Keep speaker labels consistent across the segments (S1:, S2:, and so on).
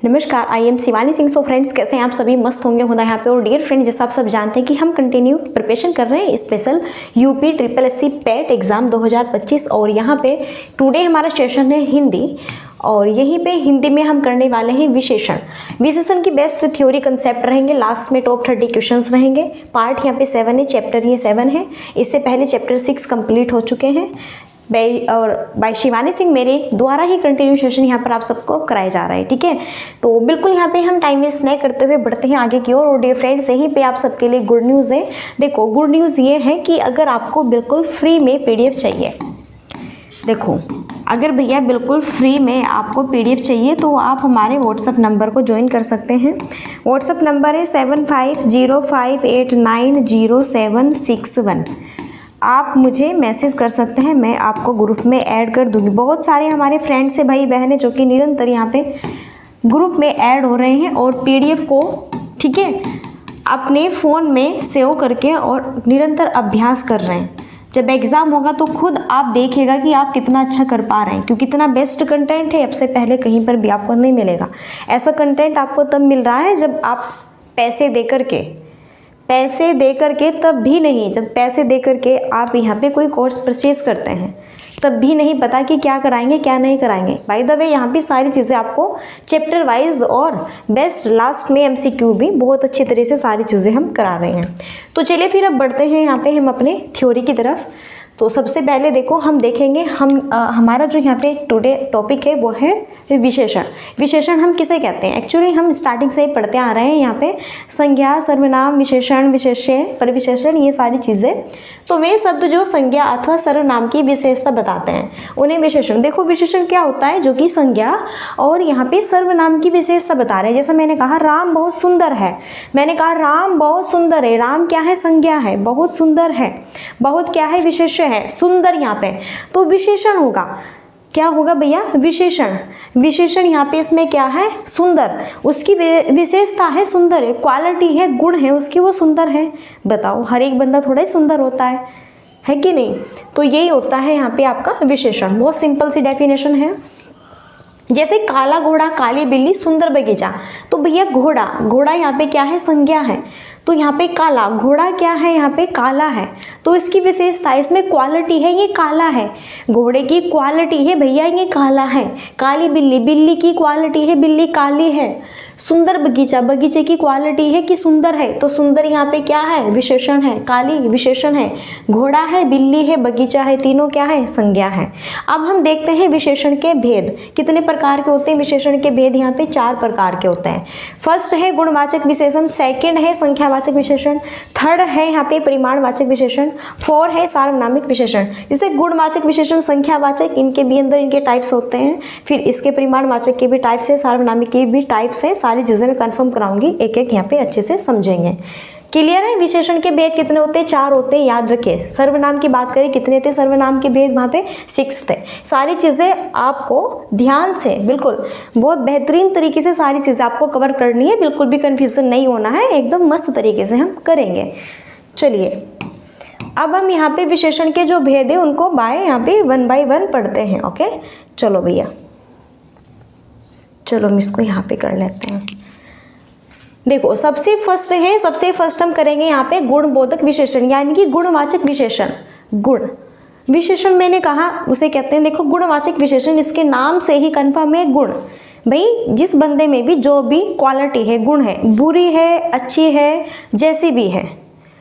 S1: नमस्कार, I am Shivani Singh. So friends, कैसे हैं आप सभी? मस्त होंगे होना यहाँ पे। और डियर फ्रेंड, जैसा आप सब जानते हैं कि हम कंटिन्यू प्रिपरेशन कर रहे हैं स्पेशल यूपी ट्रिपल एससी पेट एग्जाम 2025। और यहाँ पे टुडे हमारा सेशन है हिंदी, और यहीं पे हिंदी में हम करने वाले हैं विशेषण की बेस्ट थ्योरी कंसेप्ट रहेंगे। लास्ट में टॉप 30 क्वेश्चंस रहेंगे। पार्ट यहाँ पे 7 है, चैप्टर ये 7 है। इससे पहले चैप्टर 6 कंप्लीट हो चुके हैं और बाय शिवानी सिंह मेरे द्वारा ही कंटिन्यू सेशन यहाँ पर आप सबको कराया जा रहा है। ठीक है, तो बिल्कुल यहाँ पे हम टाइम वेस्ट नहीं करते हुए बढ़ते हैं आगे की ओर। और डियर फ्रेंड्स, यहीं पे आप सबके लिए गुड न्यूज़ है। देखो, गुड न्यूज़ ये है कि अगर आपको बिल्कुल फ्री में PDF चाहिए, देखो अगर भैया बिल्कुल फ्री में आपको PDF चाहिए तो आप हमारे व्हाट्सअप नंबर को ज्वाइन कर सकते हैं। व्हाट्सअप नंबर है 7505890761। आप मुझे मैसेज कर सकते हैं, मैं आपको ग्रुप में ऐड कर दूंगी। बहुत सारे हमारे फ्रेंड्स से भाई बहन है जो कि निरंतर यहाँ पे ग्रुप में ऐड हो रहे हैं और PDF को, ठीक है, अपने फ़ोन में सेव करके और निरंतर अभ्यास कर रहे हैं। जब एग्ज़ाम होगा तो खुद आप देखिएगा कि आप कितना अच्छा कर पा रहे हैं, क्योंकि इतना बेस्ट कंटेंट है, अब से पहले कहीं पर भी आपको नहीं मिलेगा। ऐसा कंटेंट आपको तब मिल रहा है जब आप पैसे दे करके तब भी नहीं, जब पैसे दे करके आप यहाँ पे कोई कोर्स परचेज करते हैं तब भी नहीं पता कि क्या कराएंगे क्या नहीं कराएंगे। बाय द वे, यहाँ पे सारी चीज़ें आपको चैप्टर वाइज और बेस्ट लास्ट में MCQ भी बहुत अच्छी तरह से सारी चीज़ें हम करा रहे हैं। तो चलिए फिर अब बढ़ते हैं यहाँ पे हम अपने थ्योरी की तरफ। तो सबसे पहले देखो, हम देखेंगे हमारा जो यहाँ पे टुडे टॉपिक है वो है विशेषण हम किसे कहते हैं। एक्चुअली हम स्टार्टिंग से ही पढ़ते आ रहे हैं यहाँ पे संज्ञा, सर्वनाम, विशेषण, विशेष्य, परिविशेषण, ये सारी चीज़ें। तो वे शब्द जो संज्ञा अथवा सर्वनाम की विशेषता बताते हैं उन्हें विशेषण। देखो, विशेषण क्या होता है? जो कि संज्ञा और यहाँ पे सर्वनाम की विशेषता बता रहे हैं। जैसा मैंने कहा राम बहुत सुंदर है, मैंने कहा राम बहुत सुंदर है। राम क्या है? संज्ञा है। बहुत सुंदर है, बहुत क्या है? विशेष्य है। सुंदर यहाँ पे तो विशेषण होगा। क्या होगा भैया? विशेषण। विशेषण यहाँ पे इसमें क्या है? सुंदर। उसकी विशेषता है, सुंदर है, क्वालिटी है, गुण है उसकी, वो सुंदर है। बताओ, हर एक बंदा थोड़ा ही सुंदर होता है कि नहीं? तो यही होता है यहाँ पे आपका विशेषण। बहुत सिंपल सी डेफिनेशन है। जैसे काला घोड़ा, काली बिल्ली, सुंदर बगीचा। तो भैया घोड़ा यहाँ पे क्या है? संज्ञा है। तो यहाँ पे काला घोड़ा क्या है? यहाँ पे काला है। तो इसकी विशेषता, इसमें क्वालिटी है, ये काला है। घोड़े की क्वालिटी है भैया, ये काला है। काली बिल्ली की क्वालिटी है, बिल्ली काली है। सुंदर बगीचे की क्वालिटी है कि सुंदर है। तो सुंदर यहाँ पे क्या है? विशेषण है। काली विशेषण है। घोड़ा है, बिल्ली है, बगीचा है, तीनों क्या है? संज्ञा है। अब हम देखते हैं विशेषण के भेद कितने प्रकार के होते हैं। विशेषण के भेद यहाँ पे 4 प्रकार के होते हैं। फर्स्ट है गुणवाचक विशेषण, सेकंड है संख्यावाचक विशेषण, थर्ड है यहाँ पे परिमाणवाचक विशेषण, 4 है सार्वनामिक विशेषण। जैसे गुणवाचक विशेषण, संख्यावाचक, इनके भी अंदर इनके टाइप्स होते हैं। फिर इसके परिमाणवाचक के भी टाइप्स है, सार्वनामिक के भी टाइप्स है। सारी चीजें मैं कंफर्म कराऊंगी, एक एक यहाँ पे अच्छे से समझेंगे। क्लियर है? विशेषण के भेद कितने होते हैं? 4 होते हैं, याद रखिए। सर्वनाम की बात करें, कितने थे सर्वनाम के भेद? वहाँ पे 6 थे। सारी चीज़ें आपको ध्यान से, बिल्कुल बहुत बेहतरीन तरीके से सारी चीज़ें आपको कवर करनी है। बिल्कुल भी कन्फ्यूजन नहीं होना है, एकदम मस्त तरीके से हम करेंगे। चलिए, अब हम यहाँ पे विशेषण के जो भेद है उनको यहाँ पे 1 बाय 1 पढ़ते हैं। ओके, चलो भैया, चलो हम इसको यहाँ पे कर लेते हैं। देखो, सबसे फर्स्ट हम करेंगे यहाँ पे गुणबोधक विशेषण, यानी कि गुणवाचक विशेषण। गुण विशेषण मैंने कहा उसे कहते हैं, देखो गुणवाचक विशेषण, इसके नाम से ही कंफर्म है गुण। भाई जिस बंदे में भी जो भी क्वालिटी है, गुण है, बुरी है, अच्छी है, जैसी भी है,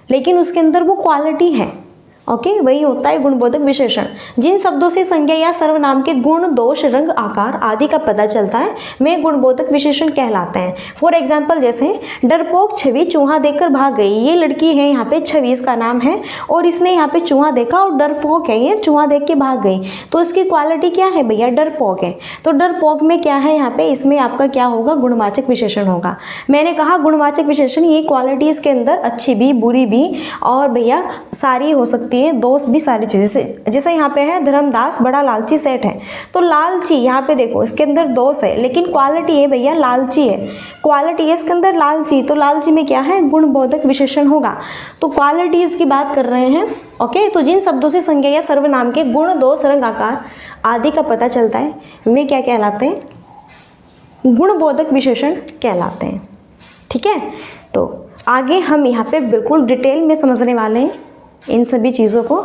S1: लेकिन उसके अंदर वो क्वालिटी है, ओके, वही होता है गुणबोधक विशेषण। जिन शब्दों से संज्ञा या सर्वनाम के गुण, दोष, रंग, आकार आदि का पता चलता है वे गुणबोधक विशेषण कहलाते हैं। फॉर एग्जाम्पल, जैसे डरपोक छवि चूहा देखकर भाग गई। ये लड़की है, यहाँ पे छवि इसका नाम है, और इसने यहाँ पे चूहा देखा और डरपोक है, ये चूहा देख के भाग गई। तो इसकी क्वालिटी क्या है भैया? डरपोक है। तो डरपोक में क्या है? यहाँ पे इसमें आपका क्या होगा? गुणवाचक विशेषण होगा। मैंने कहा गुणवाचक विशेषण, ये क्वालिटी इसके अंदर अच्छी भी, बुरी भी, और भैया सारी हो सकती है, दोस्त भी, सारी चीजें। जैसे यहाँ पे है धर्मदास बड़ा लालची सेठ है। तो लालची यहाँ पे देखो, इसके अंदर दोष है, लेकिन क्वालिटी है भैया लालची है, क्वालिटी है इसके अंदर लालची। तो लालची में क्या है? गुणबोधक विशेषण होगा। तो क्वालिटी इसकी बात कर रहे हैं। ओके, तो जिन शब्दों से संज्ञा या सर्वनाम के गुण, दोष, रंग, आकार आदि का पता चलता है वे क्या कहलाते हैं? गुणबोधक विशेषण कहलाते हैं। ठीक है, तो आगे हम यहाँ पे बिल्कुल डिटेल में समझने वाले हैं इन सभी चीज़ों को।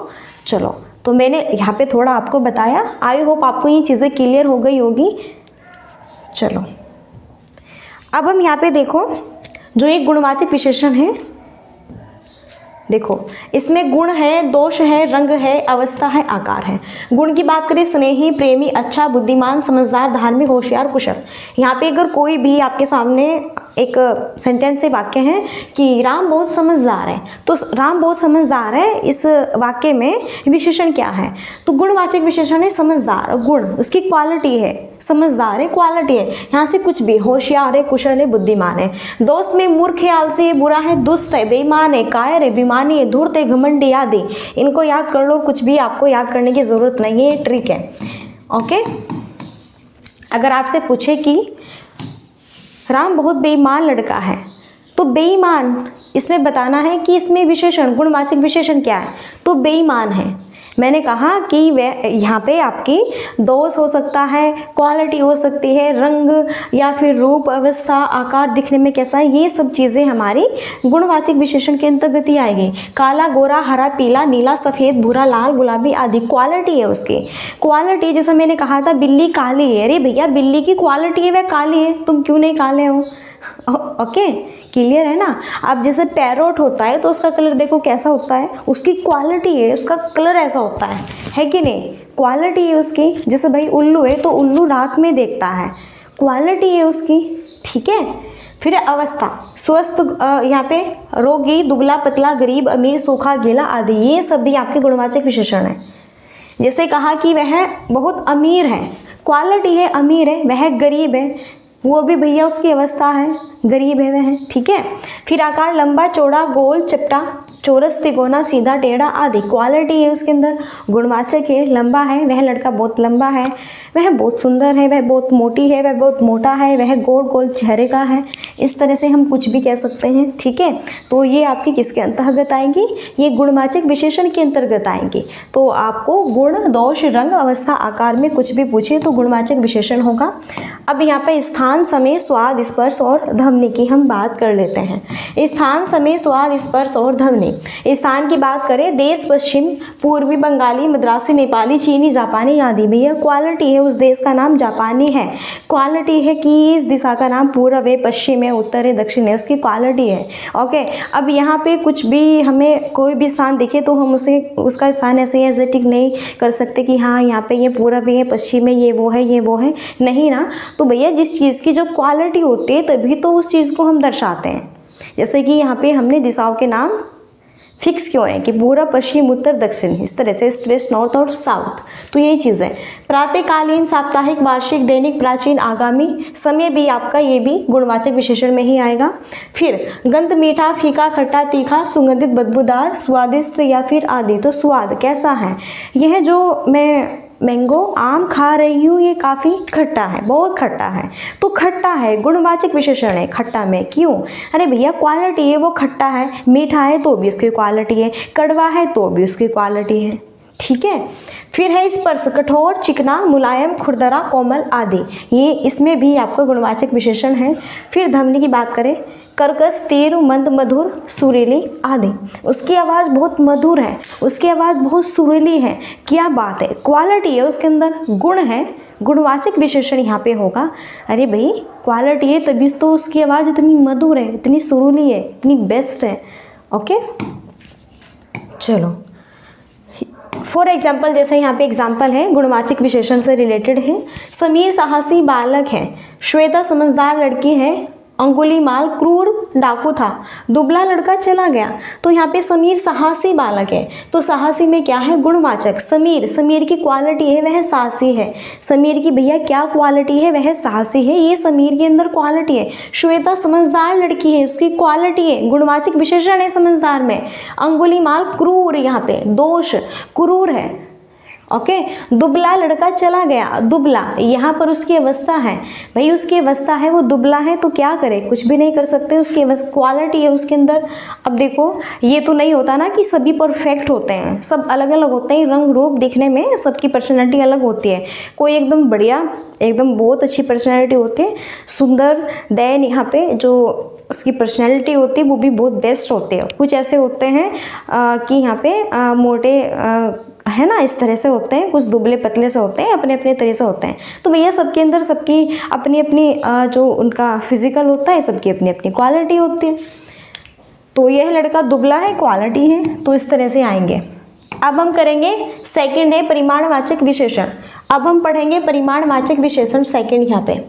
S1: चलो, तो मैंने यहाँ पे थोड़ा आपको बताया, आई होप आपको ये चीज़ें क्लियर हो गई होगी। चलो, अब हम यहाँ पे देखो, जो एक गुणवाचक विशेषण है, देखो इसमें गुण है, दोष है, रंग है, अवस्था है, आकार है। गुण की बात करें, स्नेही, प्रेमी, अच्छा, बुद्धिमान, समझदार, धार्मिक, होशियार, कुशल। यहाँ पे अगर कोई भी आपके सामने एक सेंटेंस से वाक्य है कि राम बहुत समझदार है, तो राम बहुत समझदार है, इस वाक्य में विशेषण क्या है? तो गुणवाचक विशेषण है समझदार, गुण उसकी क्वालिटी है, समझदार है क्वालिटी है। यहाँ से कुछ भी, होशियार है, कुशल है, बुद्धिमान है। दोस्त में मूर्ख है, आलसी है, बुरा है, दुष्ट है, बेईमान है, कायर है, बेईमानी है, धूर्त है, घमंडी आदि। इनको याद कर लो, कुछ भी आपको याद करने की ज़रूरत नहीं है, ये ट्रिक है। ओके, अगर आपसे पूछे कि राम बहुत बेईमान लड़का है, तो बेईमान इसमें बताना है कि इसमें विशेषण, गुणवाचक विशेषण क्या है? तो बेईमान है। मैंने कहा कि वह यहाँ पे आपकी दोष हो सकता है, क्वालिटी हो सकती है, रंग या फिर रूप, अवस्था, आकार, दिखने में कैसा है, ये सब चीज़ें हमारी गुणवाचक विशेषण के अंतर्गत ही आएगी। काला, गोरा, हरा, पीला, नीला, सफ़ेद, भूरा, लाल, गुलाबी आदि क्वालिटी है उसकी। क्वालिटी जैसा मैंने कहा था, बिल्ली काली है, अरे भैया बिल्ली की क्वालिटी है, वह काली है, तुम क्यों नहीं काले हो? ओके, क्लियर है ना। अब जैसे पैरोट होता है तो उसका कलर देखो कैसा होता है, उसकी क्वालिटी है, उसका कलर ऐसा होता है कि नहीं? क्वालिटी है उसकी। जैसे भाई उल्लू है तो उल्लू रात में देखता है, क्वालिटी है उसकी। ठीक है, फिर अवस्था, स्वस्थ, यहाँ पे रोगी, दुबला, पतला, गरीब, अमीर, सूखा, गीला आदि, ये सब भी आपके गुणवाचक विशेषण है। जैसे कहा कि वह बहुत अमीर है, क्वालिटी है अमीर है, वह गरीब है, वो भी भैया उसकी अवस्था है, गरीब है वह। ठीक है, फिर आकार, लंबा, चौड़ा, गोल, चपटा, चौरस, तिकोना, सीधा, टेढ़ा आदि क्वालिटी है उसके अंदर, गुणवाचक है। लंबा है, वह लड़का बहुत लंबा है, वह बहुत सुंदर है, वह बहुत मोटी है, वह बहुत मोटा है, वह गोल गोल चेहरे का है। इस तरह से हम कुछ भी कह सकते हैं। ठीक है, तो ये आपकी किसके अंतर्गत आएंगी? ये गुणवाचक विशेषण के अंतर्गत आएंगी। तो आपको गुण, दोष, रंग, अवस्था, आकार में कुछ भी पूछे तो गुणवाचक विशेषण होगा। अब यहाँ पर स्थान, समय, स्वाद, स्पर्श और ध्वनि की हम बात कर लेते हैं। स्थान, समय, स्वाद, स्पर्श और ध्वनि। स्थान की बात करें, देश, पश्चिम, पूर्वी, बंगाली, मद्रासी, नेपाली, चीनी, जापानी आदि। भैया क्वालिटी है, उस देश का नाम जापानी है, क्वालिटी है कि इस दिशा का नाम पूर्व है, पश्चिम है, उत्तर है, दक्षिण है, उसकी क्वालिटी है। ओके, अब यहाँ पे कुछ भी हमें कोई भी स्थान दिखे तो हम उसे, उसका स्थान ऐसे ऐसे टिक नहीं कर सकते कि हाँ यहाँ पे ये पूर्व है, पश्चिम है, ये वो है, ये वो है, नहीं ना। तो भैया जिस चीज़ की जो क्वालिटी होती है तभी तो उस चीज़ को हम दर्शाते हैं। जैसे कि यहाँ पे हमने दिशाओं के नाम फिक्स क्यों है कि पूर्व, पश्चिम, उत्तर, दक्षिण, इस तरह से ईस्ट, वेस्ट, नॉर्थ और साउथ। तो यही चीज़ है। प्रातःकालीन, साप्ताहिक, वार्षिक, दैनिक, प्राचीन, आगामी, समय भी आपका ये भी गुणवाचक विशेषण में ही आएगा। फिर गंध, मीठा, फीका, खट्टा, तीखा, सुगंधित, बदबूदार, स्वादिष्ट या फिर आदि। तो स्वाद कैसा है? यह जो मैं मैंगो आम खा रही हूँ ये काफ़ी खट्टा है, बहुत खट्टा है, तो खट्टा है गुणवाचक विशेषण है खट्टा में। क्यों? अरे भैया क्वालिटी है, वो खट्टा है, मीठा है तो भी उसकी क्वालिटी है, कड़वा है तो भी उसकी क्वालिटी है। ठीक है, फिर है स्पर्श, कठोर, चिकना, मुलायम, खुरदरा, कोमल आदि, ये इसमें भी आपका गुणवाचक विशेषण है। फिर ध्वनि की बात करें, कर्कश, तीव्र, मंद, मधुर, सुरीली आदि। उसकी आवाज़ बहुत मधुर है, उसकी आवाज़ बहुत सुरीली है, क्या बात है, क्वालिटी है उसके अंदर, गुण है, गुणवाचक विशेषण यहाँ पे होगा। अरे भाई क्वालिटी है तभी तो उसकी आवाज़ इतनी मधुर है, इतनी सुरीली है, इतनी बेस्ट है। ओके, चलो फॉर एग्जाम्पल, जैसे यहाँ पे एग्जाम्पल है गुणवाचक विशेषण से रिलेटेड है। समीर साहसी बालक है, श्वेता समझदार लड़की है, अंगुलीमाल क्रूर डाकू था, दुबला लड़का चला गया। तो यहाँ पे समीर साहसी बालक है, तो साहसी में क्या है? गुणवाचक। समीर, समीर की क्वालिटी है वह साहसी है, समीर की भैया क्या क्वालिटी है? वह साहसी है, ये समीर के अंदर क्वालिटी है। श्वेता समझदार लड़की है, उसकी क्वालिटी है, गुणवाचक विशेषण है समझदार में। अंगुलीमाल क्रूर, यहाँ पे दोष, क्रूर है। ओके। दुबला लड़का चला गया, दुबला यहाँ पर उसकी अवस्था है, भाई उसकी अवस्था है वो दुबला है तो क्या करे, कुछ भी नहीं कर सकते, उसकी क्वालिटी है उसके अंदर। अब देखो ये तो नहीं होता ना कि सभी परफेक्ट होते हैं, सब अलग अलग होते हैं, रंग रूप दिखने में सबकी पर्सनैलिटी अलग होती है। कोई एकदम बढ़िया, एकदम बहुत अच्छी पर्सनैलिटी होती है, सुंदर, देन यहाँ पे जो उसकी पर्सनैलिटी होती है वो भी बहुत बेस्ट होती है। कुछ ऐसे होते हैं कि यहाँ पे मोटे है ना, इस तरह से होते हैं, कुछ दुबले पतले से होते हैं, अपने अपने तरह से होते हैं। तो भैया सबके अंदर सबकी अपनी अपनी जो उनका फिजिकल होता है, सबकी अपनी अपनी क्वालिटी होती है। तो यह लड़का दुबला है, क्वालिटी है, तो इस तरह से आएंगे। अब हम करेंगे सेकंड है परिमाणवाचक विशेषण। अब हम पढ़ेंगे परिमाणवाचक विशेषण सेकंड यहाँ पे।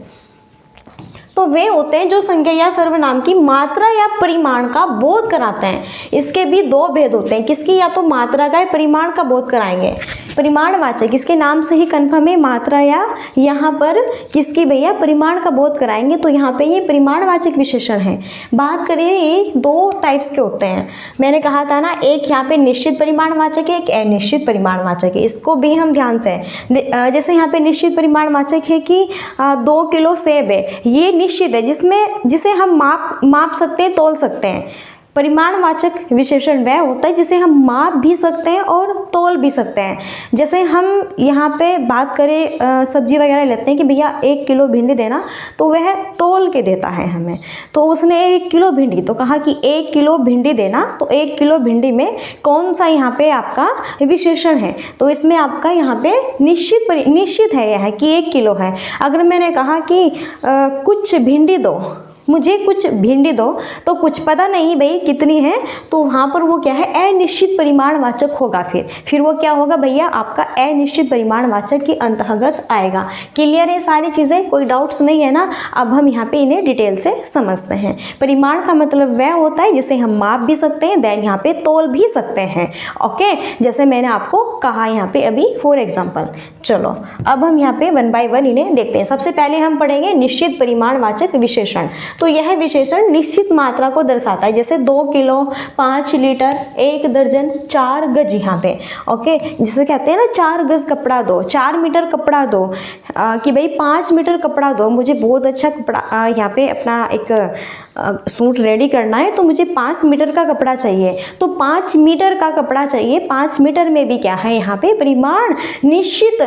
S1: तो वे होते हैं जो संज्ञा या सर्वनाम की मात्रा या परिमाण का बोध कराते हैं। इसके भी दो भेद होते हैं, किसकी, या तो मात्रा का या परिमाण का बोध कराएंगे। परिमाणवाचक इसके नाम से ही कन्फर्म है, मात्रा या यहाँ पर किसकी भैया, परिमाण का बोध कराएंगे। तो यहाँ पे ये परिमाणवाचक विशेषण है। बात करें ये दो टाइप्स के होते हैं, मैंने कहा था ना, एक यहाँ पे निश्चित परिमाणवाचक है, एक अनिश्चित परिमाणवाचक है। इसको भी हम ध्यान से, जैसे यहाँ पे निश्चित परिमाणवाचक है कि 2 किलो सेब है, ये निश्चित है, जिसे हम माप सकते हैं, तोल सकते हैं। परिमाणवाचक विशेषण वह होता है जिसे हम माप भी सकते हैं और तोल भी सकते हैं। जैसे हम यहाँ पे बात करें सब्जी वगैरह लेते हैं कि भैया 1 किलो भिंडी देना, तो वह तोल के देता है हमें। तो उसने 1 किलो भिंडी, तो कहा कि 1 किलो भिंडी देना, तो 1 किलो भिंडी में कौन सा यहाँ पे आपका विशेषण है, तो इसमें आपका यहाँ पे निश्चित है यह कि 1 किलो है। अगर मैंने कहा कि कुछ भिंडी दो, मुझे कुछ भिंडी दो, तो कुछ पता नहीं भाई कितनी है, तो वहाँ पर वो क्या है, अनिश्चित परिमाणवाचक होगा। फिर वो क्या होगा भैया, आपका अनिश्चित परिमाणवाचक के अंतर्गत आएगा। क्लियर है सारी चीज़ें, कोई डाउट्स नहीं है ना। अब हम यहाँ पे इन्हें डिटेल से समझते हैं। परिमाण का मतलब वह होता है जिसे हम माप भी सकते हैं, देन यहाँ पे तोल भी सकते हैं। ओके, जैसे मैंने आपको कहा यहाँ पे अभी फॉर एग्जाम्पल। चलो अब हम यहाँ पे 1 बाय 1 इन्हें देखते हैं। सबसे पहले हम पढ़ेंगे निश्चित परिमाणवाचक विशेषण। तो यह विशेषण निश्चित मात्रा को दर्शाता है, जैसे 2 किलो, 5 लीटर, 1 दर्जन, 4 गज यहाँ पे। ओके, जिसे कहते हैं ना 4 गज कपड़ा दो, 4 मीटर कपड़ा दो, कि भाई 5 मीटर कपड़ा दो, मुझे बहुत अच्छा कपड़ा यहाँ पे अपना एक सूट रेडी करना है, तो मुझे 5 मीटर का कपड़ा चाहिए, तो 5 मीटर का कपड़ा चाहिए। 5 मीटर में भी क्या है यहाँ पे, परिमाण निश्चित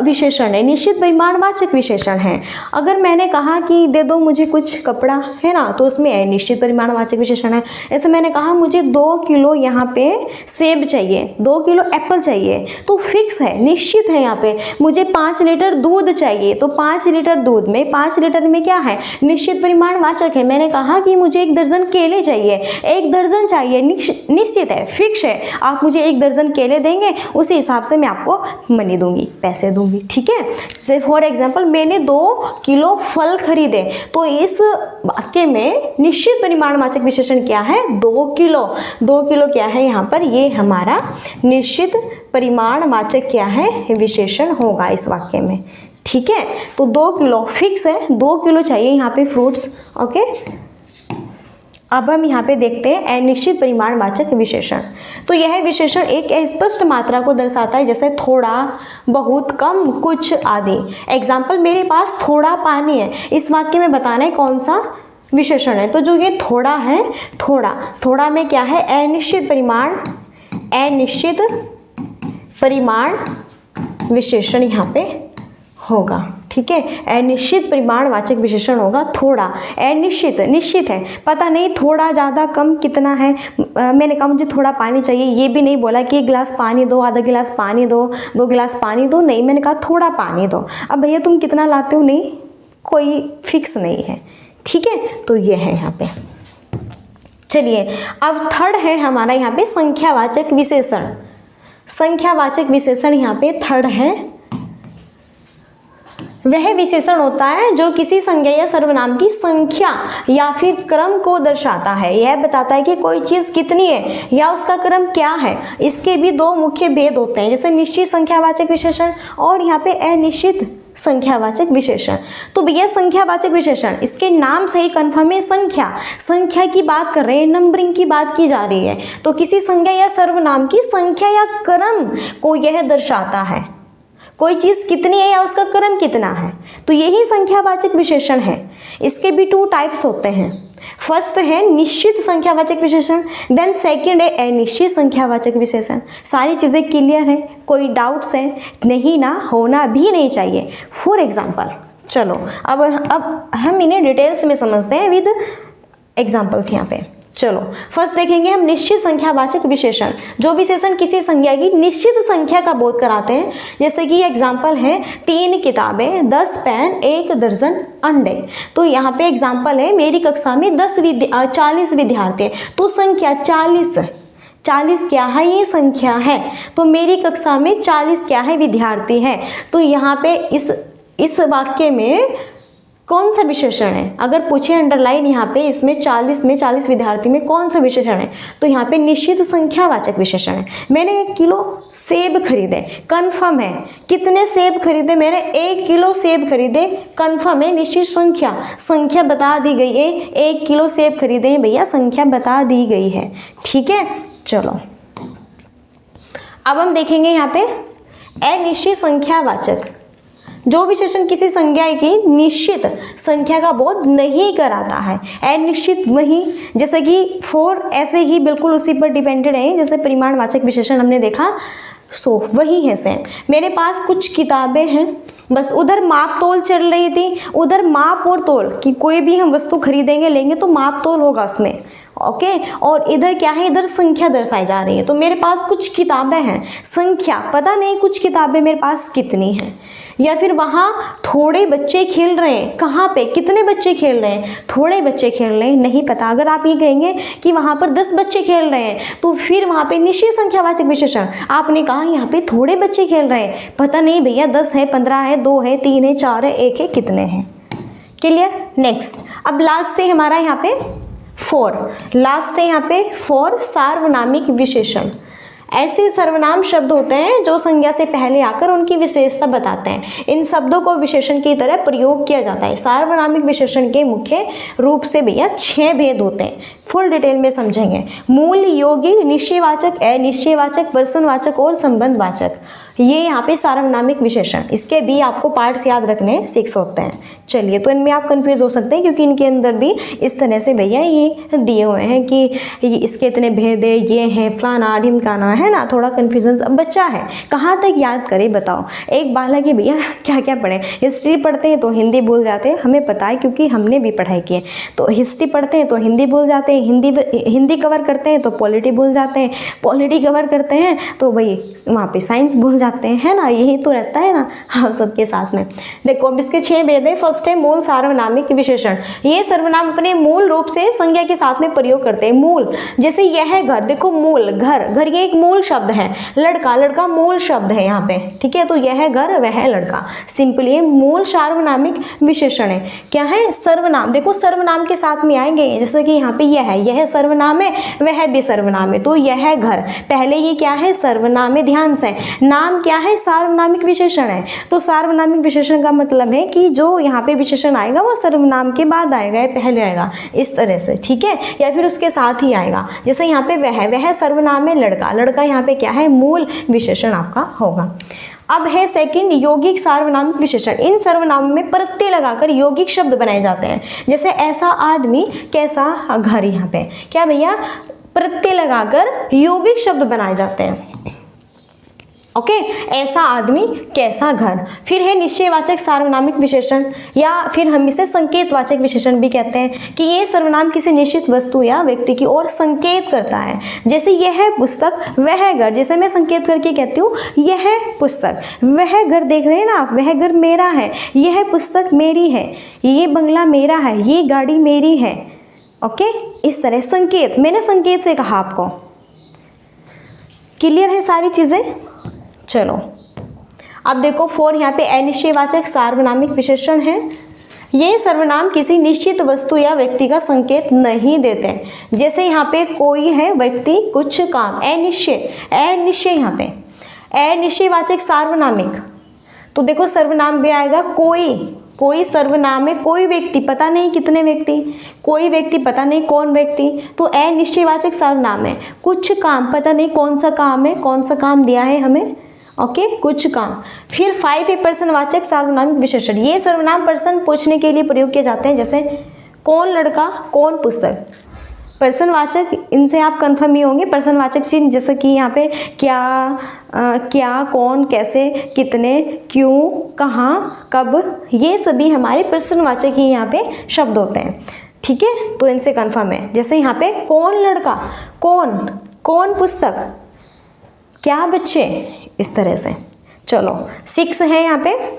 S1: विशेषण है, निश्चित परिमाणवाचक विशेषण है। अगर मैंने कहा कि दे दो मुझे कुछ कपड़ा, है ना, तो उसमें अनिश्चित परिमाणवाचक विशेषण है। ऐसे मैंने कहा मुझे 2 किलो यहाँ पे सेब चाहिए, 2 किलो एप्पल चाहिए, तो फिक्स है, निश्चित है। यहाँ पे मुझे 5 लीटर दूध चाहिए, तो 5 लीटर दूध में 5 लीटर में क्या है, निश्चित परिमाणवाचक है। मैंने कहा कि मुझे 1 दर्जन केले चाहिए, 1 दर्जन चाहिए, निश्चित है, फिक्स है। आप मुझे 1 दर्जन केले देंगे, उसी हिसाब से मैं आपको मनी दूंगी, पैसे दूंगी, ठीक है। जैसे फॉर एग्जांपल मैंने 2 किलो फल खरीदे, तो इस वाक्य में निश्चित परिमाणवाचक विशेषण क्या है, 2 किलो। 2 किलो क्या है यहाँ पर, ये हमारा निश्चित परिमाणवाचक क्या है, विशेषण होगा इस वाक्य में, ठीक है। तो 2 किलो फिक्स है, 2 किलो चाहिए यहाँ पे फ्रूट्स। ओके, अब हम यहाँ पे देखते हैं अनिश्चित परिमाणवाचक विशेषण। तो यह विशेषण एक अस्पष्ट मात्रा को दर्शाता है, जैसे थोड़ा, बहुत, कम, कुछ आदि। एग्जाम्पल, मेरे पास थोड़ा पानी है, इस वाक्य में बताना है कौन सा विशेषण है। तो जो ये थोड़ा है, थोड़ा में क्या है, अनिश्चित परिमाण विशेषण यहाँ पे होगा, ठीक है। अनिश्चित परिमाणवाचक विशेषण होगा थोड़ा। अनिश्चित, निश्चित है, पता नहीं थोड़ा, ज़्यादा, कम, कितना है। मैंने कहा मुझे थोड़ा पानी चाहिए, ये भी नहीं बोला कि 1 गिलास पानी दो, आधा गिलास पानी दो, 2 गिलास पानी दो, नहीं, मैंने कहा थोड़ा पानी दो। अब भैया तुम कितना लाते हो, नहीं, कोई फिक्स नहीं है, ठीक है। तो ये है यहाँ पे। चलिए अब थर्ड है हमारा यहाँ पे संख्यावाचक विशेषण। संख्यावाचक विशेषण यहाँ पे थर्ड है। वह विशेषण होता है जो किसी संज्ञा या सर्वनाम की संख्या या फिर क्रम को दर्शाता है। यह बताता है कि कोई चीज़ कितनी है या उसका क्रम क्या है। इसके भी 2 मुख्य भेद होते हैं, जैसे निश्चित संख्यावाचक विशेषण और यहाँ पे अनिश्चित संख्यावाचक विशेषण। तो भैया संख्यावाचक विशेषण, इसके नाम से ही कन्फर्म है संख्या, संख्या की बात कर रहे हैं, नंबरिंग की बात की जा रही है। तो किसी संज्ञा या सर्वनाम की संख्या या क्रम को यह दर्शाता है, कोई चीज़ कितनी है या उसका क्रम कितना है, तो यही संख्यावाचक विशेषण है। इसके भी 2 टाइप्स होते हैं। फर्स्ट है निश्चित संख्यावाचक विशेषण, देन सेकंड है अनिश्चित संख्यावाचक विशेषण। सारी चीज़ें क्लियर है, कोई डाउट्स है? नहीं ना, होना भी नहीं चाहिए। फॉर एग्जाम्पल, चलो अब हम इन्हें डिटेल्स में समझते हैं विद एग्जाम्पल्स यहाँ पे। चलो फर्स्ट देखेंगे हम निश्चित संख्यावाचक विशेषण, जो विशेषण किसी संख्या की निश्चित संख्या का बोध कराते हैं। जैसे कि एग्जाम्पल है 3 किताबें, 10 पेन, 1 दर्जन अंडे। तो यहाँ पे एग्जाम्पल है मेरी कक्षा में 40 विद्यार्थी हैं, तो संख्या 40 क्या है? ये संख्या है। तो मेरी कक्षा में 40 क्या है? विद्यार्थी हैं। तो यहाँ पे इस वाक्य में कौन सा विशेषण है? अगर पूछे अंडरलाइन यहाँ पे इसमें 40 विद्यार्थी में कौन सा विशेषण है? तो यहाँ पे निश्चित संख्यावाचक विशेषण है। मैंने 1 किलो सेब खरीदे, कन्फर्म है। कितने सेब खरीदे? मैंने 1 किलो सेब खरीदे, कन्फर्म है। निश्चित संख्या बता दी गई है, 1 किलो सेब खरीदे हैं भैया, संख्या बता दी गई है। ठीक है, चलो अब हम देखेंगे यहाँ पे अनिश्चित संख्यावाचक, जो विशेषण किसी संज्ञा की निश्चित संख्या का बोध नहीं कराता है। अनिश्चित वही, जैसे कि फॉर, ऐसे ही बिल्कुल उसी पर डिपेंडेड है जैसे परिमाणवाचक विशेषण हमने देखा, सो वही है सेम। मेरे पास कुछ किताबें हैं, बस उधर माप तोल चल रही थी, उधर माप और तोल कि कोई भी हम वस्तु खरीदेंगे लेंगे तो माप तोल होगा उसमें, ओके। और इधर क्या है? इधर संख्या दर्शाई जा रही है। तो मेरे पास कुछ किताबें हैं, संख्या पता नहीं कुछ किताबें मेरे पास कितनी हैं। या फिर वहाँ थोड़े बच्चे खेल रहे हैं, कहाँ पे? कितने बच्चे खेल रहे हैं? थोड़े बच्चे खेल रहे हैं, नहीं पता। अगर आप ये कहेंगे कि वहाँ पर 10 बच्चे खेल रहे हैं, तो फिर वहाँ पे निश्चित संख्यावाचक विशेषण। आपने कहा यहाँ पे थोड़े बच्चे खेल रहे हैं, पता नहीं भैया 10 है, 15 है, 2 है, 3 है, 4 है, 1 है, कितने हैं? क्लियर? नेक्स्ट, अब लास्ट है हमारा यहाँ पे 4, लास्ट है यहाँ पे 4 सार्वनामिक विशेषण। ऐसे सर्वनाम शब्द होते हैं जो संज्ञा से पहले आकर उनकी विशेषता बताते हैं। इन शब्दों को विशेषण की तरह प्रयोग किया जाता है। सार्वनामिक विशेषण के मुख्य रूप से भैया 6 भेद होते हैं, फुल डिटेल में समझेंगे। मूल, यौगिक, निश्चयवाचक, अनिश्चयवाचक, प्रश्नवाचक और संबंधवाचक। ये यहाँ पे सार्वनामिक विशेषण, इसके भी आपको पार्ट्स याद रखने 6 होते हैं। चलिए, तो इनमें आप कंफ्यूज हो सकते हैं क्योंकि इनके अंदर भी इस तरह से भैया ये दिए हुए हैं कि इसके इतने भेद है, ये हैं फलाना ढिमकाना, है ना। थोड़ा कन्फ्यूजन, अब बच्चा है कहाँ तक याद करे बताओ। एक बालक है भैया, क्या क्या पढ़े? हिस्ट्री पढ़ते हैं तो हिंदी भूल जाते हैं, हमें पता है क्योंकि हमने भी पढ़ाई की है। तो हिस्ट्री पढ़ते हैं तो हिंदी भूल जाते हैं, हिंदी कवर करते हैं तो पॉलिटी भूल जाते हैं, पॉलिटी कवर करते हैं तो भाई वहाँ पे साइंस भूल जाते हैं, है ना। यही तो रहता है ना हम सबके साथ में। देखो अब इसके 6 भेद है। फर्स्ट है मूल सार्वनामिक विशेषण। ये सर्वनाम अपने मूल रूप से संज्ञा के साथ में प्रयोग करते हैं। मूल, जैसे यह घर, देखो मूल, घर ये एक मूल शब्द है। लड़का मूल शब्द है यहाँ पे, ठीक है। तो यह घर, वह लड़का, सिंपली ये मूल सार्वनामिक विशेषण है। क्या है? सर्वनाम। देखो सर्वनाम के साथ में आएंगे, जैसे कि यहाँ पे यह सर्वनाम है, वह भी सर्वनाम है। तो यह घर, पहले ये क्या है? सर्वनाम है, ध्यान से। नाम क्या है? सार्वनामिक विशेषण है। तो सार्वनामिक विशेषण का मतलब है कि जो यहाँ पे विशेषण आएगा वो सर्वनाम के बाद आएगा, पहले आएगा, इस तरह से, ठीक है। या फिर उसके साथ ही आएगा। जैसे यहाँ पे वह सर्वनाम है, लड़का यहाँ पे क्या है? मूल विशेषण आपका होगा। अब है सेकंड यौगिक सार्वनामिक विशेषण। इन सर्वनामों में प्रत्यय लगाकर यौगिक शब्द बनाए जाते हैं। जैसे ऐसा आदमी, कैसा घर, यहाँ पे क्या भैया? प्रत्यय लगाकर यौगिक शब्द बनाए जाते हैं। ओके, ऐसा आदमी, कैसा घर। फिर है निश्चयवाचक सार्वनामिक विशेषण, या फिर हम इसे संकेतवाचक विशेषण भी कहते हैं कि ये सर्वनाम किसी निश्चित वस्तु या व्यक्ति की ओर संकेत करता है। जैसे यह पुस्तक, वह घर। जैसे मैं संकेत करके कहती हूँ यह पुस्तक, वह घर, देख रहे हैं ना आप, वह घर मेरा है, यह पुस्तक मेरी है, ये बंगला मेरा है, ये गाड़ी मेरी है। ओके, इस तरह संकेत, मैंने संकेत से कहा आपको। क्लियर है सारी चीजें? चलो अब देखो 4 यहाँ पे अनिश्चयवाचक सार्वनामिक विशेषण है। ये सर्वनाम किसी निश्चित वस्तु या व्यक्ति का संकेत नहीं देते। जैसे यहाँ पे कोई है, व्यक्ति, कुछ, काम। अनिश्चय यहाँ पे अनिश्चयवाचक सार्वनामिक, तो देखो सर्वनाम भी आएगा कोई, कोई सर्वनाम है, कोई व्यक्ति पता नहीं कितने व्यक्ति, कोई व्यक्ति पता नहीं कौन व्यक्ति, तो निश्चयवाचक सर्वनाम है। कुछ काम पता नहीं कौन सा काम है, कौन सा काम दिया है हमें, ओके कुछ काम। फिर 5 है पर्सनवाचक सार्वनामिक विशेषण। ये सर्वनाम पर्सन पूछने के लिए प्रयोग किए जाते हैं, जैसे कौन लड़का, कौन पुस्तक। पर्सनवाचक इनसे आप कंफर्म ही होंगे। पर्सनवाचक चिन्ह जैसे कि यहाँ पे क्या, क्या, कौन, कैसे, कितने, क्यों, कहाँ, कब, ये सभी हमारे पर्सनवाचक ही यहाँ पे शब्द होते हैं। ठीक है, तो इनसे कंफर्म है। जैसे यहाँ पे कौन लड़का, कौन, कौन पुस्तक, क्या बच्चे, इस तरह से। चलो 6 है यहाँ पे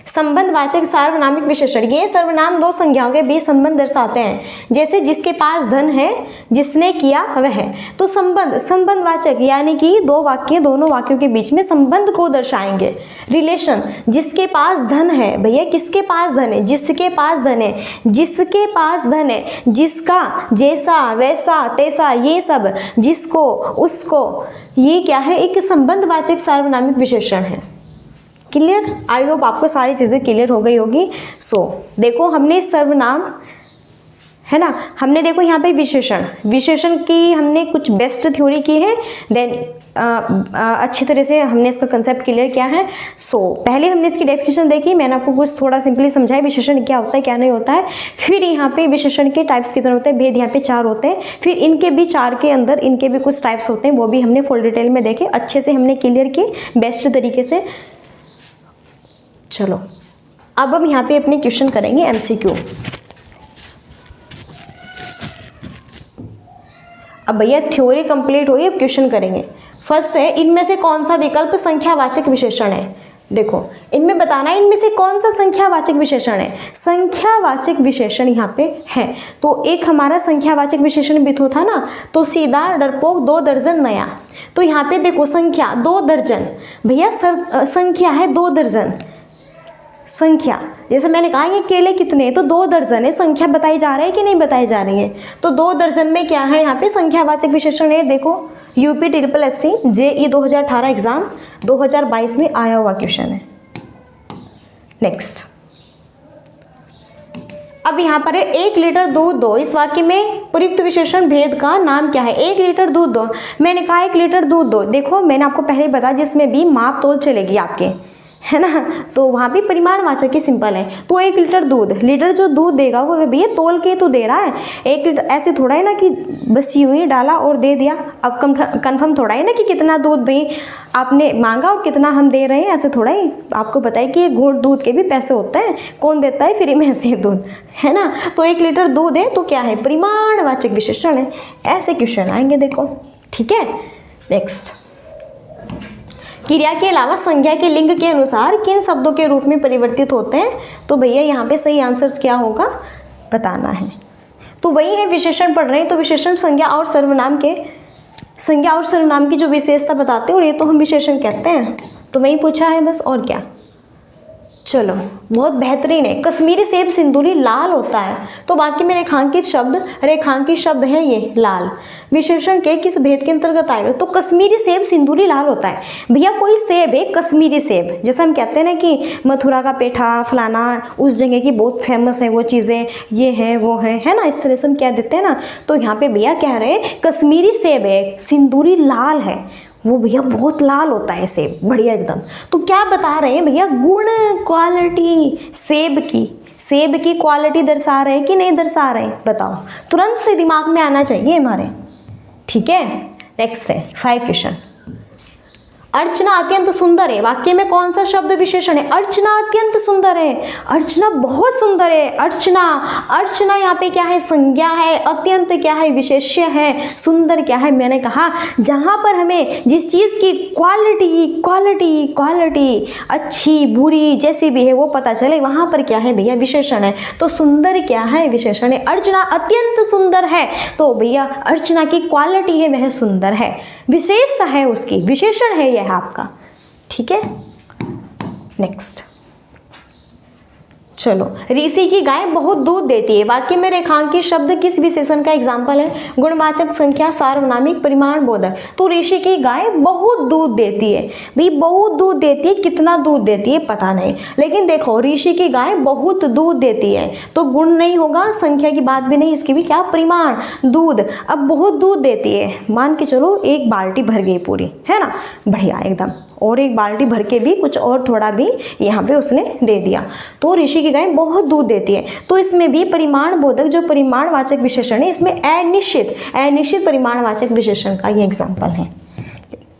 S1: संबंधवाचक सार्वनामिक विशेषण। ये सर्वनाम दो संज्ञाओं के बीच संबंध दर्शाते हैं, जैसे जिसके पास धन है, जिसने किया वह। तो संबंध, संबंधवाचक यानी कि दो वाक्य, दोनों वाक्यों के बीच में संबंध को दर्शाएंगे। रिलेशन, जिसके पास धन है, भैया किसके पास धन है, जिसके पास धन है, जिसके पास धन है, जिसका, जैसा, वैसा, तैसा, ये सब, जिसको, उसको, ये क्या है, एक संबंधवाचक सार्वनामिक विशेषण है। क्लियर? आई होप आपको सारी चीज़ें क्लियर हो गई होगी। देखो हमने सर्वनाम है ना, हमने देखो यहाँ पे विशेषण, विशेषण की हमने कुछ बेस्ट थ्योरी की है, देन अच्छी तरह से हमने इसका कंसेप्ट क्लियर किया है। पहले हमने इसकी डेफिनेशन देखी, मैंने आपको कुछ थोड़ा सिंपली समझाया विशेषण क्या होता है क्या नहीं होता है। फिर यहाँ पे विशेषण के टाइप्स कितने होते हैं, भेद यहाँ पे 4 होते हैं। फिर इनके भी 4 के अंदर इनके भी कुछ टाइप्स होते हैं, वो भी हमने फुल डिटेल में देखे, अच्छे से हमने क्लियर किए बेस्ट तरीके से। चलो अब हम यहाँ पे अपने क्वेश्चन करेंगे MCQ। अब भैया थ्योरी कंप्लीट हुई, अब क्वेश्चन करेंगे। फर्स्ट है, इनमें से कौन सा विकल्प संख्यावाचक विशेषण है। देखो इनमें बताना है इनमें से कौन सा संख्यावाचक विशेषण है। संख्यावाचक विशेषण यहाँ पे है, तो एक हमारा संख्यावाचक विशेषण भी तो था ना, तो सीधा, डरपोक, 2 दर्जन, नया। तो यहाँ पे देखो संख्या 2 दर्जन, भैया संख्या है 2 दर्जन। संख्या जैसे मैंने कहा ये केले कितने हैं, तो 2 दर्जन है, संख्या बताई जा रही है कि नहीं बताई जा रही है। तो 2 दर्जन में क्या है यहाँ पे संख्यावाचक विशेषण है। देखो UPSSC JEE 2018 एग्जाम 2022 में आया हुआ क्वेश्चन है। नेक्स्ट, अब यहाँ पर है 1 लीटर दूध दो। इस वाक्य में प्रयुक्त विशेषण भेद का नाम क्या है। 1 लीटर दूध दो, मैंने कहा 1 लीटर दूध दो। देखो मैंने आपको पहले बताया जिसमें भी माप तोल चलेगी आपके, है ना, तो वहाँ भी परिमाणवाचक ही सिंपल है। तो 1 लीटर दूध, लीटर जो दूध देगा वो भैया तोल के तो दे रहा है। 1 लीटर ऐसे थोड़ा है ना कि बस यूं ही डाला और दे दिया। अब कंफर्म थोड़ा है ना कि कितना दूध भाई आपने मांगा और कितना हम दे रहे हैं, ऐसे थोड़ा ही। आपको बताए कि घूंट दूध के भी पैसे होते हैं, कौन देता है फ्री में ऐसे दूध, है ना। तो 1 लीटर दूध है तो क्या है, परिमाणवाचक विशेषण है। ऐसे क्वेश्चन आएंगे देखो, ठीक है। नेक्स्ट, क्रिया के अलावा संज्ञा के लिंग के अनुसार किन शब्दों के रूप में परिवर्तित होते हैं। तो भैया यहाँ पे सही आंसर्स क्या होगा बताना है। तो वही है, विशेषण पढ़ रहे हैं तो विशेषण संज्ञा और सर्वनाम के, संज्ञा और सर्वनाम की जो विशेषता बताते हैं और ये तो हम विशेषण कहते हैं। तो वही पूछा है बस, और क्या। चलो बहुत बेहतरीन है। कश्मीरी सेब सिंदूरी लाल होता है, तो वाक्य में रेखांकित शब्द है ये लाल। विशेषण के किस भेद के अंतर्गत आएगा। तो कश्मीरी सेब सिंदूरी लाल होता है। भैया कोई सेब है कश्मीरी सेब, जैसे हम कहते हैं ना कि मथुरा का पेठा फलाना उस जगह की बहुत फेमस है वो चीज़ें, ये है वो है ना, इस तरह से हम कह देते हैं ना। तो यहाँ पे भैया कह रहे हैं कश्मीरी सेब है, सिंदूरी लाल है, वो भैया बहुत लाल होता है सेब, बढ़िया एकदम। तो क्या बता रहे हैं भैया, गुण, क्वालिटी सेब की क्वालिटी दर्शा रहे हैं कि नहीं दर्शा रहे, बताओ। तुरंत से दिमाग में आना चाहिए हमारे, ठीक है। नेक्स्ट है 5 क्वेश्चन। अर्चना अत्यंत सुंदर है, वाक्य में कौन सा शब्द विशेषण है। अर्चना अत्यंत सुंदर है, अर्चना बहुत सुंदर है। अर्चना यहाँ पे क्या है, संज्ञा है। अत्यंत क्या है, विशेष्य है। सुंदर क्या है, मैंने कहा जहाँ पर हमें जिस चीज़ की क्वालिटी अच्छी बुरी जैसी भी है वो पता चले, वहाँ पर क्या है भैया, विशेषण है। तो सुंदर क्या है, विशेषण है। अर्चना अत्यंत सुंदर है, तो भैया अर्चना की क्वालिटी है वह सुंदर है, विशेषता है उसकी, विशेषण है यह आपका, ठीक है। नेक्स्ट, चलो, ऋषि की गाय बहुत दूध देती है, वाक्य में रेखांकित शब्द किस विशेषण का एग्जाम्पल है? गुणवाचक, संख्या, सार्वनामिक, परिमाण बोधक। तो ऋषि की गाय बहुत दूध देती है, भाई बहुत दूध देती है, कितना दूध देती है पता नहीं, लेकिन देखो ऋषि की गाय बहुत दूध देती है तो गुण नहीं होगा, संख्या की बात भी नहीं, इसकी भी क्या परिमाण, दूध। अब बहुत दूध देती है, मान के चलो एक बाल्टी भर गई पूरी, है ना, बढ़िया एकदम, और एक बाल्टी भर के भी कुछ और थोड़ा भी यहाँ पे उसने दे दिया, तो ऋषि की गाय बहुत दूध देती है। तो इसमें भी परिमाण बोधक जो परिमाणवाचक विशेषण है, इसमें अनिश्चित परिमाणवाचक विशेषण का ये एग्जाम्पल है।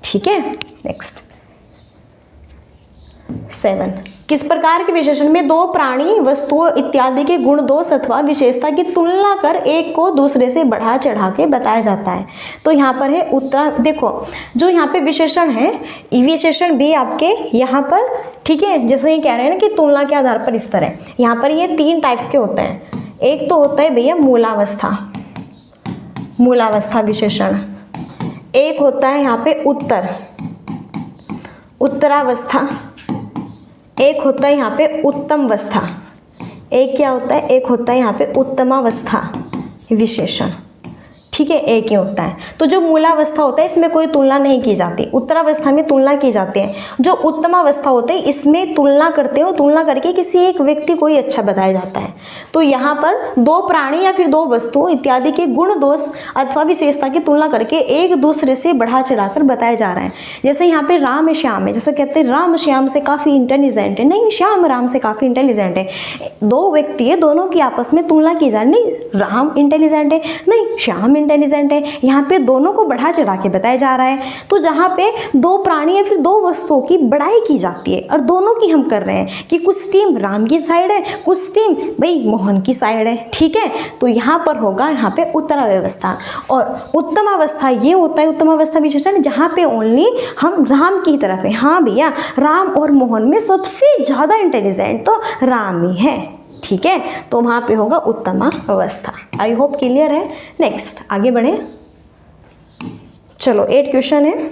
S1: ठीक है, नेक्स्ट 7, किस प्रकार के विशेषण में दो प्राणी, वस्तुओं इत्यादि के गुण, दोष अथवा विशेषता की तुलना कर एक को दूसरे से बढ़ा चढ़ा के बताया जाता है? तो यहाँ पर है उत्तर। देखो जो यहाँ पे विशेषण है, विशेषण भी आपके यहाँ पर, ठीक है, जैसे ये कह रहे हैं ना कि तुलना के आधार पर इस तरह, यहाँ पर ये 3 टाइप्स के होते हैं। एक तो होता है भैया मूलावस्था विशेषण, एक होता है यहाँ पे उत्तरावस्था, एक होता है यहाँ पे उत्तम अवस्था, एक क्या होता है, एक होता है यहाँ पे उत्तमावस्था विशेषण। ठीक है, एक ही होता है। तो जो मूलावस्था होता है इसमें कोई तुलना नहीं की जाती, उत्तरावस्था में तुलना की जाती है। जो उत्तमावस्था होता है इसमें तुलना करते हैं, और तुलना करके किसी एक व्यक्ति को ही अच्छा बताया जाता है। तो यहाँ पर दो प्राणी या फिर दो वस्तुओं इत्यादि के गुण, दोष अथवा विशेषता की तुलना करके एक दूसरे से बढ़ा चढ़ाकर बताया जा रहा है। जैसे यहाँ पे राम श्याम है, जैसे कहते हैं राम श्याम से काफ़ी इंटेलिजेंट है, नहीं श्याम राम से काफ़ी इंटेलिजेंट है। दो व्यक्ति है, दोनों की आपस में तुलना की जा रही, नहीं राम इंटेलिजेंट है, नहीं श्याम इंटेलिजेंट है, यहाँ पे दोनों को बढ़ा चढ़ा के बताया जा रहा है। तो जहाँ पे दो प्राणी या फिर दो वस्तुओं की बढ़ाई की जाती है और दोनों की हम कर रहे हैं कि कुछ टीम राम की साइड है, कुछ टीम भाई मोहन की साइड है। ठीक है, तो यहाँ पर होगा यहाँ पे उत्तरावस्था। और उत्तमावस्था ये होता है उत्तमावस्था विशेषण जहाँ पे ओनली हम राम की तरफ है। हाँ भैया, राम और मोहन में सबसे ज़्यादा इंटेलिजेंट तो राम ही है। ठीक है, तो वहाँ पे होगा उत्तमावस्था। आई होप क्लियर है। नेक्स्ट आगे बढ़े। चलो 8 क्वेश्चन है।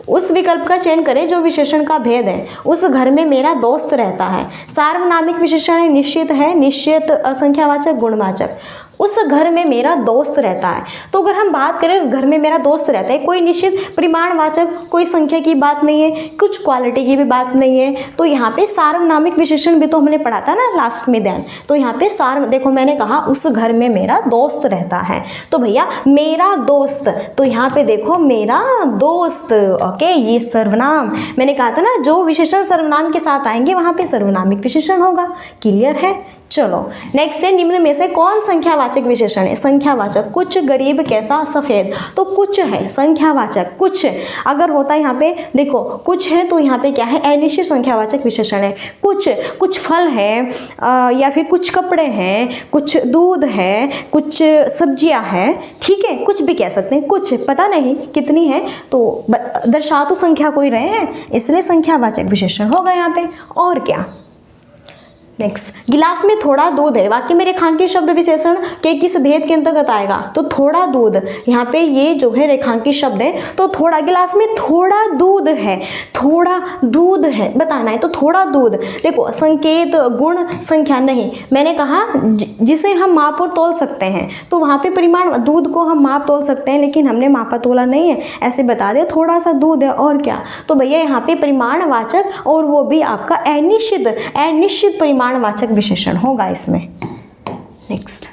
S1: उस विकल्प का चयन करें जो विशेषण का भेद है। उस घर में मेरा दोस्त रहता है। सार्वनामिक विशेषण है, निश्चित, असंख्यावाचक, गुणवाचक। उस घर में मेरा दोस्त रहता है। तो अगर हम बात करें उस घर में मेरा दोस्त रहता है, कोई निश्चित परिमाणवाचक, कोई संख्या की बात नहीं है, कुछ क्वालिटी की भी बात नहीं है, तो यहाँ पे सार्वनामिक विशेषण भी तो हमने पढ़ा था ना लास्ट में देन। तो यहाँ पे देखो मैंने कहा उस घर में मेरा दोस्त रहता है, तो भैया मेरा दोस्त, तो यहाँ पे देखो मेरा दोस्त, ओके, ये सर्वनाम। मैंने कहा था ना जो विशेषण सर्वनाम के साथ आएंगे वहाँ पे सर्वनामिक विशेषण होगा। क्लियर है। चलो नेक्स्ट है, निम्न में से कौन संख्यावाचक विशेषण है? संख्यावाचक, कुछ, गरीब, कैसा, सफेद। तो कुछ है संख्यावाचक, कुछ अगर होता है यहाँ पे देखो कुछ है तो यहाँ पे क्या है, अनिश्चित संख्यावाचक विशेषण है। कुछ फल है या फिर कुछ कपड़े हैं, कुछ दूध है, कुछ सब्जियां हैं, ठीक है, कुछ भी कह सकते हैं। कुछ पता नहीं कितनी है, तो दर्शा तो संख्या को ही रहे हैं, इसलिए संख्यावाचक विशेषण होगा यहाँ पे। और क्या, नेक्स्ट, गिलास में थोड़ा दूध है। वाक्य में रेखांकित शब्द विशेषण के किस भेद के अंतर्गत आएगा? तो थोड़ा दूध, यहाँ पे ये जो है रेखांकित शब्द है, तो थोड़ा, गिलास में थोड़ा दूध है, थोड़ा दूध है बताना है, तो थोड़ा दूध। देखो संकेत, गुण, संख्या नहीं, मैंने कहा जिसे हम माप और तोल सकते हैं, तो वहाँ पे परिमाण, दूध को हम माप तोल सकते हैं, लेकिन हमने मापा तोला नहीं है, ऐसे बता दे थोड़ा सा दूध है। और क्या, तो भैया यहाँ पे परिमाणवाचक, और वो भी आपका अनिश्चित परिमाणवाचक विशेषण होगा इसमें। नेक्स्ट,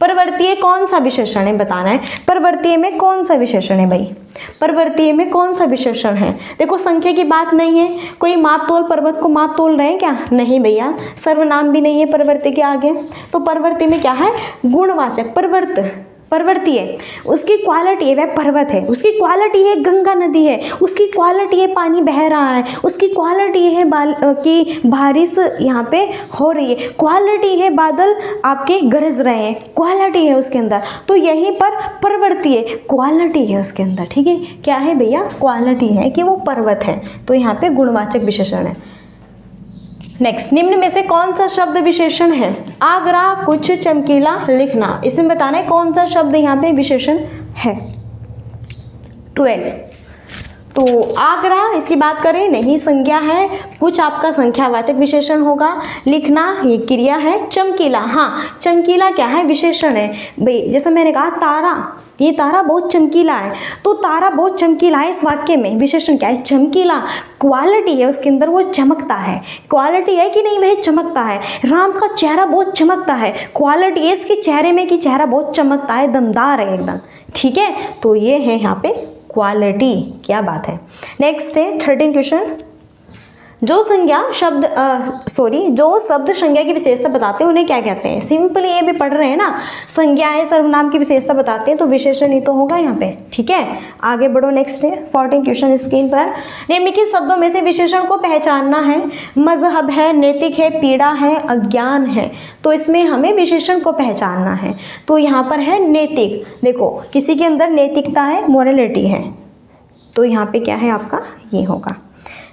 S1: परिवर्तीय कौन सा विशेषण है बताना है। परिवर्तीय में कौन सा विशेषण है भाई? परिवर्तीय में कौन सा विशेषण है? देखो संख्या की बात नहीं है, कोई माप तोल, पर्वत को माप तोल रहे हैं क्या? नहीं भैया, सर्वनाम भी नहीं है परिवर्ती के आगे। तो परिवर्ती में क्या है? गुणवाचक, परिवर्ती है, उसकी क्वालिटी है वह पर्वत है, उसकी क्वालिटी है गंगा नदी है, उसकी क्वालिटी है पानी बह रहा है, उसकी क्वालिटी है कि बारिश यहाँ पे हो रही है, क्वालिटी है बादल आपके गरज रहे हैं, क्वालिटी है उसके अंदर। तो यहीं पर परिवर्ती है, क्वालिटी है उसके अंदर। ठीक है, क्या है भैया? क्वालिटी है कि वो पर्वत है, तो यहाँ पे गुणवाचक विशेषण है। नेक्स्ट, निम्न में से कौन सा शब्द विशेषण है? आगरा, कुछ, चमकीला, लिखना। इसमें बताना है कौन सा शब्द यहाँ पे विशेषण है। 12, तो आगरा इसकी बात करें नहीं, संज्ञा है। कुछ आपका संख्यावाचक विशेषण होगा। लिखना ये क्रिया है। चमकीला, हाँ चमकीला क्या है, विशेषण है भाई। जैसे मैंने कहा तारा, ये तारा बहुत चमकीला है, तो तारा बहुत चमकीला है इस वाक्य में विशेषण क्या है, चमकीला। क्वालिटी है उसके अंदर, वो चमकता है। क्वालिटी है कि नहीं, वह चमकता है। राम का चेहरा बहुत चमकता है, क्वालिटी है इसके चेहरे में कि चेहरा बहुत चमकता है, दमदार है एकदम। ठीक है, तो ये है यहाँ पे क्वालिटी। क्या बात है। नेक्स्ट है 13 क्वेश्चन। जो संज्ञा शब्द जो शब्द संज्ञा की विशेषता बताते हैं उन्हें क्या कहते हैं। सिंपली ये भी पढ़ रहे हैं ना, संज्ञाएं सर्वनाम की विशेषता बताते हैं तो विशेषण ही तो होगा यहाँ पे। ठीक है, आगे बढ़ो। नेक्स्ट है 14 क्वेश्चन स्क्रीन पर। निम्नलिखित शब्दों में से विशेषण को पहचानना है। मजहब है, नैतिक है, पीड़ा है, अज्ञान है। तो इसमें हमें विशेषण को पहचानना है। तो यहाँ पर है नैतिक। देखो किसी के अंदर नैतिकता है, मोरलिटी है, तो यहाँ पे क्या है आपका, ये होगा।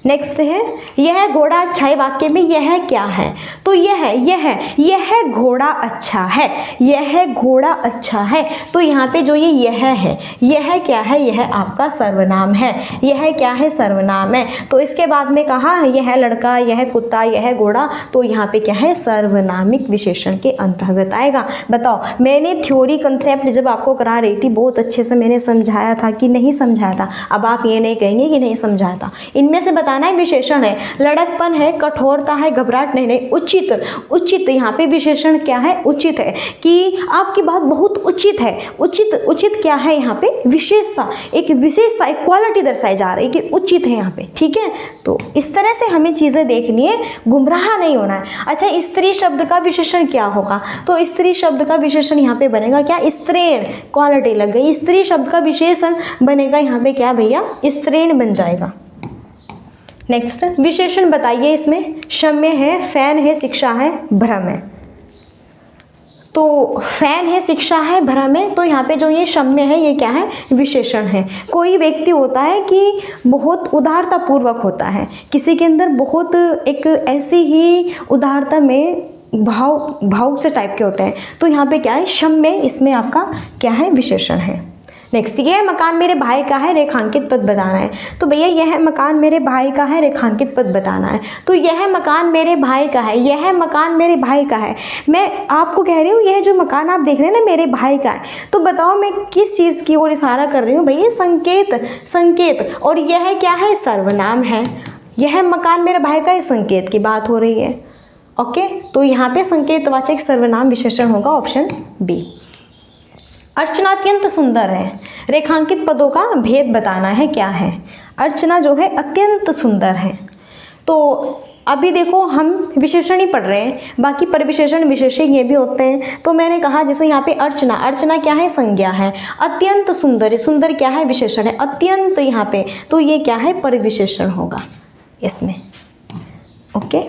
S1: नेक्स्ट है यह घोड़ा अच्छा है। वाक्य में यह क्या है, तो यह घोड़ा अच्छा है, यह घोड़ा अच्छा है। तो यहाँ पे जो ये यह है, यह क्या है, यह आपका सर्वनाम है। यह क्या है, सर्वनाम है। तो इसके बाद में कहा यह लड़का, यह कुत्ता, यह घोड़ा, तो यहाँ पे क्या है, सर्वनामिक विशेषण के अंतर्गत आएगा। बताओ, मैंने थ्योरी कंसेप्ट जब आपको करा रही थी बहुत अच्छे से मैंने समझाया था कि नहीं समझाया था। अब आप ये नहीं कहेंगे कि नहीं समझाया था। इनमें से बताना है विशेषण है, लड़कपन है, कठोरता है, घबराहट नहीं, उचित। उचित यहाँ पे विशेषण क्या है, उचित है कि आपकी बात बहुत उचित है। उचित क्या है यहाँ पे, विशेषता, एक विशेषता, एक क्वालिटी दर्शाई जा रही है कि उचित है यहाँ पे। ठीक है, तो इस तरह से हमें चीजें देखनी है, गुमराह नहीं होना है। अच्छा, स्त्री शब्द का विशेषण क्या होगा, तो स्त्री शब्द का विशेषण यहाँ पे बनेगा क्या, स्त्रीण। क्वालिटी लग गई, स्त्री शब्द का विशेषण बनेगा यहाँ पे क्या भैया, स्त्रीण बन जाएगा। नेक्स्ट विशेषण बताइए इसमें। क्षम्य है, फैन है, शिक्षा है, भ्रम है। तो फैन है, शिक्षा है, भ्रम है, तो यहाँ पे जो ये क्षम्य है ये क्या है, विशेषण है। कोई व्यक्ति होता है कि बहुत उदारता पूर्वक होता है, किसी के अंदर बहुत एक ऐसी ही उदारता में भाव से टाइप के होते हैं, तो यहाँ पे क्या है, क्षम्य, इसमें आपका क्या है, विशेषण है। नेक्स्ट, यह मकान मेरे भाई का है, रेखांकित पद बताना है। तो भैया यह मकान मेरे भाई का है, रेखांकित पद बताना है। तो यह मकान मेरे भाई का है, यह मकान मेरे भाई का है। मैं आपको कह रही हूँ यह जो मकान आप देख रहे हैं ना मेरे भाई का है, तो बताओ मैं किस चीज़ की ओर इशारा कर रही हूँ भैया, संकेत। और यह क्या है, सर्वनाम है। यह मकान मेरे भाई का है, संकेत की बात हो रही है। ओके, तो यहाँ पे संकेतवाचक सर्वनाम विशेषण होगा ऑप्शन बी। अर्चना अत्यंत सुंदर है, रेखांकित पदों का भेद बताना है क्या है। अर्चना जो है अत्यंत सुंदर है। तो अभी देखो हम विशेषण ही पढ़ रहे हैं, बाकी परिविशेषण विशेषण ये भी होते हैं। तो मैंने कहा जैसे यहाँ पे अर्चना क्या है, संज्ञा है। अत्यंत सुंदर है, सुंदर क्या है, विशेषण है। अत्यंत यहाँ पे तो ये क्या है, परिविशेषण होगा इसमें। ओके,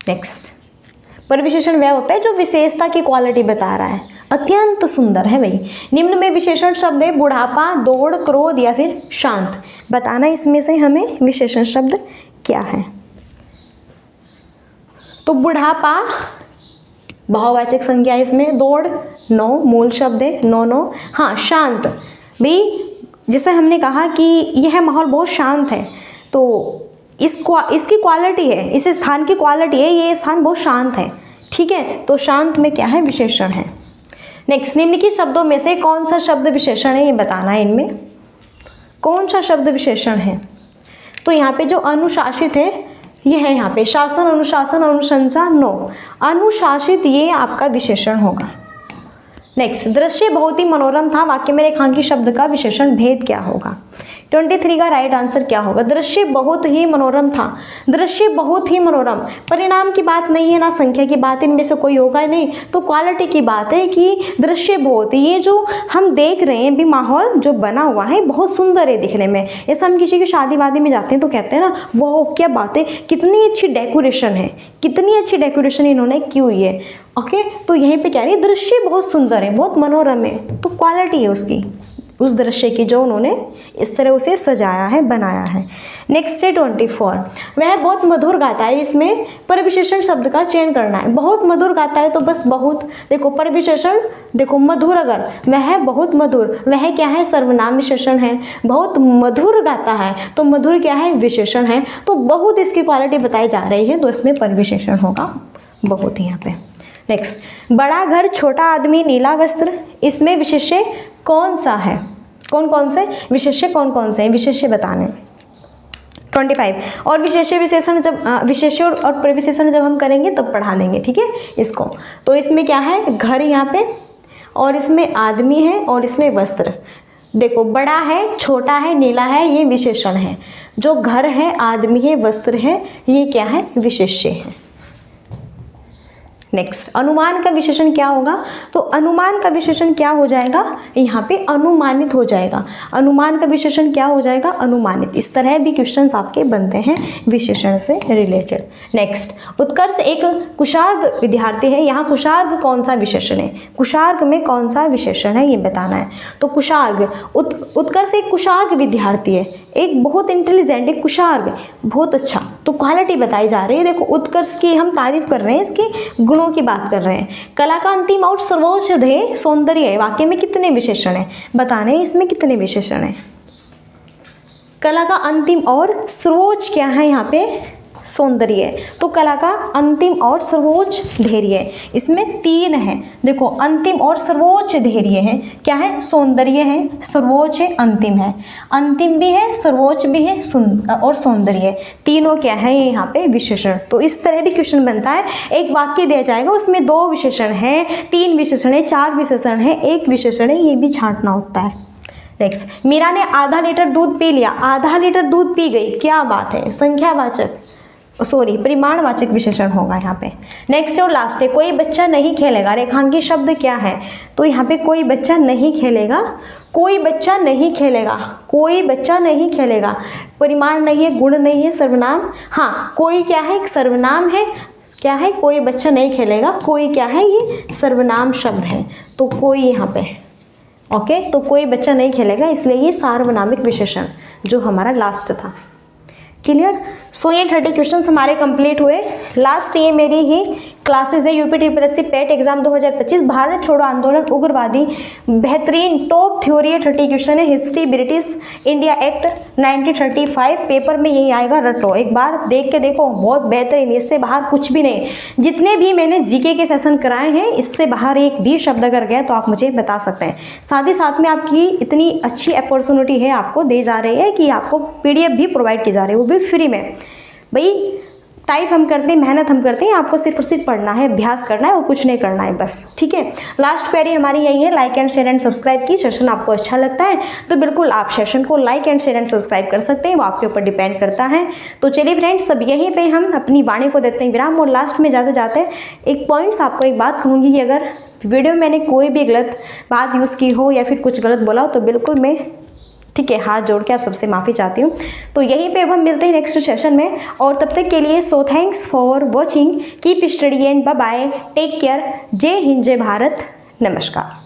S1: नेक्स्ट, परिविशेषण वह होता है जो विशेषता की क्वालिटी बता रहा है। अत्यंत सुंदर है भाई। निम्न में विशेषण शब्द है बुढ़ापा, दौड़, क्रोध या फिर शांत। बताना इसमें से हमें विशेषण शब्द क्या है। तो बुढ़ापा भाववाचक संज्ञा इसमें, दौड़ नो मूल शब्द है, नो। हाँ, शांत भाई, जैसे हमने कहा कि यह माहौल बहुत शांत है, तो इसकी क्वालिटी है, इस स्थान की क्वालिटी है, ये स्थान बहुत शांत है। ठीक है, तो शांत में क्या है, विशेषण है। नेक्स्ट, निम्नलिखित शब्दों में से कौन सा शब्द विशेषण है, ये बताना है। इनमें कौन सा शब्द विशेषण है। तो यहाँ पे जो अनुशासित है ये है, यहाँ पे शासन, अनुशासन, अनुशंसा, नो। अनुशासित ये आपका विशेषण होगा। नेक्स्ट, दृश्य बहुत ही मनोरम था। वाक्य में रेखांकित शब्द का विशेषण भेद क्या होगा। 23 का राइट आंसर क्या होगा, दृश्य बहुत ही मनोरम था। दृश्य बहुत ही मनोरम, परिणाम की बात नहीं है ना संख्या की बात, इनमें से कोई होगा नहीं। तो क्वालिटी की बात है कि दृश्य बहुत, ये जो हम देख रहे हैं भी माहौल जो बना हुआ है बहुत सुंदर है दिखने में। जैसे हम किसी की शादी वादी में जाते हैं तो कहते हैं ना, वो क्या बात है, कितनी अच्छी डेकोरेशन है, कितनी अच्छी डेकोरेशन इन्होंने की हुई है। ओके, तो यहीं पे कह रही है दृश्य बहुत सुंदर है, बहुत मनोरम है, तो क्वालिटी है उसकी, उस दृश्य की जो उन्होंने इस तरह उसे सजाया है, बनाया है। नेक्स्ट है 24, वह बहुत मधुर गाता है। इसमें परविशेषण शब्द का चयन करना है। बहुत मधुर गाता है तो बस बहुत, देखो परविशेषण, देखो मधुर, अगर वह बहुत मधुर, वह क्या है, सर्वनाम विशेषण है। बहुत मधुर गाता है तो मधुर क्या है, विशेषण है। तो बहुत इसकी क्वालिटी बताई जा रही है तो इसमें परविशेषण होगा बहुत यहाँ पे। नेक्स्ट, बड़ा घर छोटा आदमी नीला वस्त्र, इसमें विशेष्य कौन सा है, कौन कौन से विशेष्य, कौन कौन से विशेष्य बताने। 25, और विशेष्य विशेषण जब विशेष्य और प्रविशेषण जब हम करेंगे तब पढ़ा लेंगे, ठीक है इसको। तो इसमें क्या है, घर यहाँ पे, और इसमें आदमी है, और इसमें वस्त्र। देखो बड़ा है, छोटा है, नीला है, ये विशेषण है। जो घर है, आदमी है, वस्त्र है, ये क्या है, विशेष्य है। नेक्स्ट, अनुमान का विशेषण क्या होगा, तो अनुमान का विशेषण क्या हो जाएगा, यहाँ पे अनुमानित हो जाएगा। अनुमान का विशेषण क्या हो जाएगा, अनुमानित। इस तरह भी क्वेश्चंस आपके बनते हैं विशेषण से रिलेटेड। नेक्स्ट, उत्कर्ष एक कुशार्ग विद्यार्थी है। यहाँ कुशार्ग कौन सा विशेषण है, कुशार्ग में कौन सा विशेषण है ये बताना है। तो कुशार्ग, उत्कर्ष एक कुशार्ग विद्यार्थी है, एक बहुत इंटेलिजेंट, एक कुशार्ग, बहुत अच्छा। तो क्वालिटी बताई जा रही है। देखो उत्कर्ष की हम तारीफ कर रहे हैं, इसके गुणों की बात कर रहे हैं। कला का अंतिम और सर्वोच्च ध्येय सौंदर्य है। वाक्य में कितने विशेषण है बताने, इसमें कितने विशेषण है। कला का अंतिम और सर्वोच्च क्या है, यहाँ पे सौंदर्य। तो कला का अंतिम और सर्वोच्च धैर्य, इसमें 3 है। देखो अंतिम और सर्वोच्च धैर्य है, क्या है, सौंदर्य है, सर्वोच्च है, अंतिम है। अंतिम भी है, सर्वोच्च भी है, और सौंदर्य, तीनों क्या है यहाँ पे विशेषण। तो इस तरह भी क्वेश्चन बनता है। एक वाक्य दिया जाएगा, उसमें 2 विशेषण है, 3 विशेषण है, 4 विशेषण है, 1 विशेषण है, ये भी छांटना होता है। नेक्स्ट, मीरा ने आधा लीटर दूध पी लिया। आधा लीटर दूध पी गई, क्या बात है, संख्यावाचक, सॉरी परिमाणवाचक विशेषण होगा यहाँ पे। नेक्स्ट और लास्ट है, कोई बच्चा नहीं खेलेगा। रेखांकित शब्द क्या है, तो यहाँ पे कोई बच्चा नहीं खेलेगा, कोई बच्चा नहीं खेलेगा, कोई बच्चा नहीं खेलेगा। परिमाण नहीं है, गुण नहीं है, सर्वनाम। हाँ कोई क्या है, एक सर्वनाम है, क्या है, कोई बच्चा नहीं खेलेगा। कोई क्या है, ये सर्वनाम शब्द है। तो कोई यहाँ पे, ओके, तो कोई बच्चा नहीं खेलेगा, इसलिए ये सार्वनामिक विशेषण जो हमारा लास्ट था। क्लियर। सो ये 30 क्वेश्चंस हमारे कंप्लीट हुए। लास्ट ये मेरी ही क्लासेस है यूपी ट्रिपल पेट एग्जाम 2025, भारत छोड़ो आंदोलन, उग्रवादी, बेहतरीन टॉप थ्योरी है। 30 क्वेश्चन है। History, British India act 1935, paper में यही आएगा, रटो, एक बार देख के देखो, बहुत बेहतरीन, इससे बाहर कुछ भी नहीं। जितने भी मैंने जीके के सेशन कराए हैं, इससे बाहर एक भी शब्द अगर गए तो आप मुझे बता सकते हैं। साथ ही साथ में आपकी इतनी अच्छी अपॉर्चुनिटी है, आपको दे जा रही है कि आपको PDF भी प्रोवाइड की जा रही है, वो भी फ्री में। भाई टाइप हम करते हैं, मेहनत हम करते हैं, आपको सिर्फ और सिर्फ पढ़ना है, अभ्यास करना है और कुछ नहीं करना है बस, ठीक है। लास्ट क्वेरी हमारी यही है, like and share and subscribe की। सेशन आपको अच्छा लगता है तो बिल्कुल आप सेशन को like and share and subscribe कर सकते हैं, वो आपके ऊपर डिपेंड करता है। तो चलिए फ्रेंड्स, सब यहीं पे हम अपनी वाणी को देते हैं विराम। और लास्ट में जाते जाते एक पॉइंट्स आपको एक बात कहूँगी कि अगर वीडियो में मैंने कोई भी गलत बात यूज़ की हो या फिर कुछ गलत बोला हो तो बिल्कुल मैं, ठीक है, हाथ जोड़ के आप सबसे माफ़ी चाहती हूँ। तो यहीं पे अब हम मिलते हैं नेक्स्ट सेशन में, और तब तक के लिए so thanks for watching, keep study and bye bye, take care, जय हिंद, जय भारत, नमस्कार।